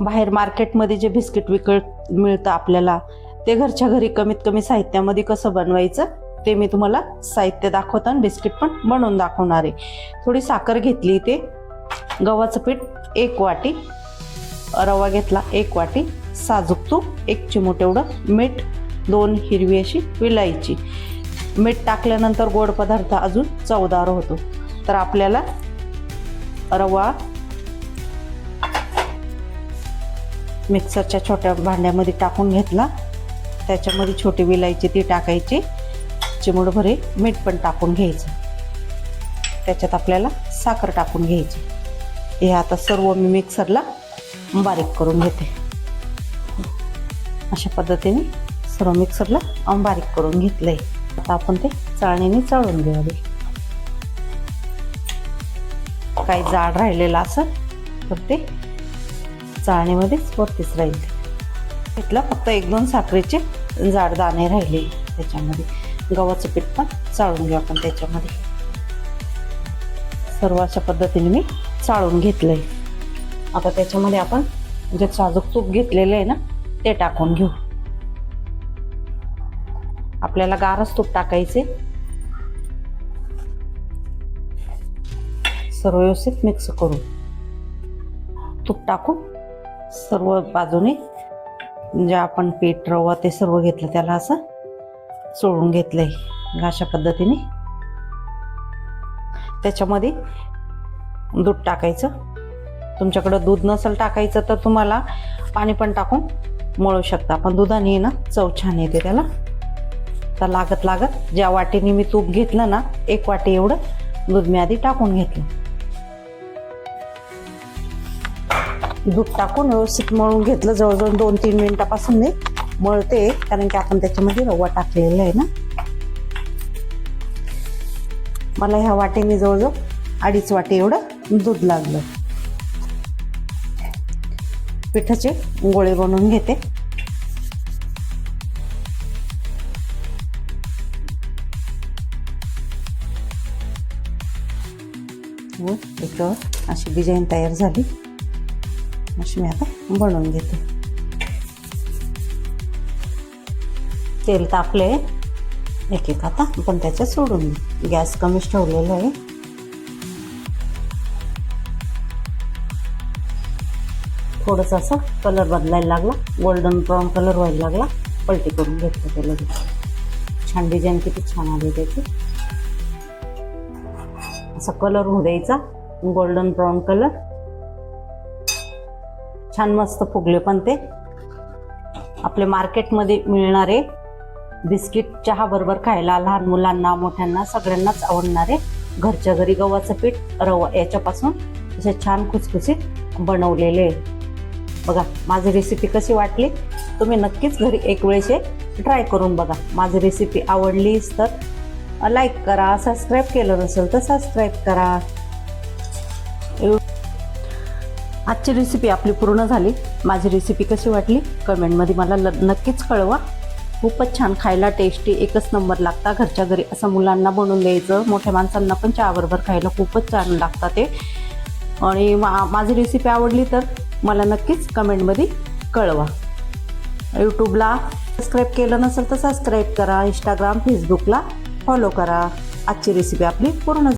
बाहेर मार्केटमध्ये जे बिस्किट विकत मिळतं आपल्याला, ते घरच्या घरी कमीत कमी साहित्यामध्ये कसं बनवायचं ते मी तुम्हाला साहित्य दाखवताना बिस्किट पण बनवून दाखवणार आहे. थोडी साखर घेतली, ते गव्हाचं पीठ 1 वाटी, रवा घेतला 1 वाटी, साजूक तूप 1 चिमूट एवढं, मीठ, 2 हिरवी अशी विलायची. मीठ टाकल्यानंतर गोड पदार्थ अजून चवदार होतो. तर आपल्याला रवा मिक्सरच्या छोट्या भांड्यामध्ये टाकून घेतला. त्याच्यामध्ये छोटी विलायची ती टाकायची, चिमूटभर मीठ पण टाकून घ्यायचं. त्याच्यात आपल्याला साखर टाकून घ्यायची. हे आता सर्व मी मिक्सरला बारीक करून घेते. अशा पद्धतीने सर्व मिक्सरला बारीक करून घेतलंय. आता आपण ते चाळणीने चाळून घ्यावे. काही जाड राहिलेलं असेल तर ते चाळणीमध्येच वरतीच राहील. घेतलं, फक्त 1-2 साखरेचे जाड दाणे राहिले त्याच्यामध्ये. गव्हाचं पीठ पण चाळून घेऊ आपण त्याच्यामध्ये. सर्व अशा पद्धतीने मी चाळून घेतलंय. आता त्याच्यामध्ये आपण जे साजूक तूप घेतलेलं आहे ना ते टाकून घेऊ. आपल्याला गारच तूप टाकायचे. सर्व व्यवस्थित मिक्स करू. तूप टाकून सर्व बाजूने जे आपण पीठ, रवा ते सर्व घेतलं त्याला असं सोडून घेतलंय. अशा पद्धतीने त्याच्यामध्ये दूध टाकायचं. तुमच्याकडं दूध नसेल टाकायचं तर तुम्हाला पाणी पण टाकून मळू शकता, पण दुधाने ना चव छान येते त्याला. तर लागत ज्या वाटीने मी तूप घेतलं ना 1 वाटी एवढं दूध मी आधी टाकून घेतलं. दूध टाकून व्यवस्थित मळून घेतलं. जवळजवळ 2-3 मिनिटापासून मी मळते, कारण की आपण त्याच्यामध्ये रवा टाकलेला आहे ना. मला ह्या वाटीने जवळजवळ 2.5 वाटी एवढं दूध लागलं. पिठाचे गोळे बनवून घेते. याच्यावर अशी डिझाईन तयार झाली. अशी मी आता बनवून घेते. तेल तापले एक आता पण त्याच्यात सोडून गॅस कमीच ठेवलेला आहे. थोडंसं असं कलर बदलायला लागला, गोल्डन ब्राऊन कलर व्हायला लागला. पलटी करून घेतलं त्याला. छान डिझाईन किती छान आली त्याची. असा कलर होऊ द्यायचा, गोल्डन ब्राऊन कलर. छान मस्त फुगले. पण ते आपले मार्केटमध्ये मिळणारे बिस्किट चहा बरोबर खायला लहान मुलांना, मोठ्यांना सगळ्यांनाच आवडणारे घरच्या घरी गव्हाचं पीठ, रवा याच्यापासून असे छान खुसखुशीत बनवलेले. बघा माझी रेसिपी कशी वाटली, तुम्ही नक्कीच घरी एक वेळेस ट्राय करून बघा. माझी रेसिपी आवडलीच तर लाईक करा, सबस्क्राईब केलं नसेल तर सबस्क्राईब करा. आजची रेसिपी आपली पूर्ण झाली. माझी रेसिपी कशी वाटली कमेंटमध्ये मला नक्कीच कळवा. खूपच छान, खायला टेस्टी, एकच नंबर लागता. घरच्या घरी असं मुलांना बनवून द्यायचं. मोठ्या माणसांना पण चहाबरोबर खायला खूपच छान लागतं ते. आणि माझी रेसिपी आवडली तर मला नक्कीच कमेंटमध्ये कळवा. यूट्यूबला सबस्क्राईब केलं नसेल तर सबस्क्राईब करा. इंस्टाग्राम, फेसबुकला फॉलो करा. आजची रेसिपी आपली पूर्ण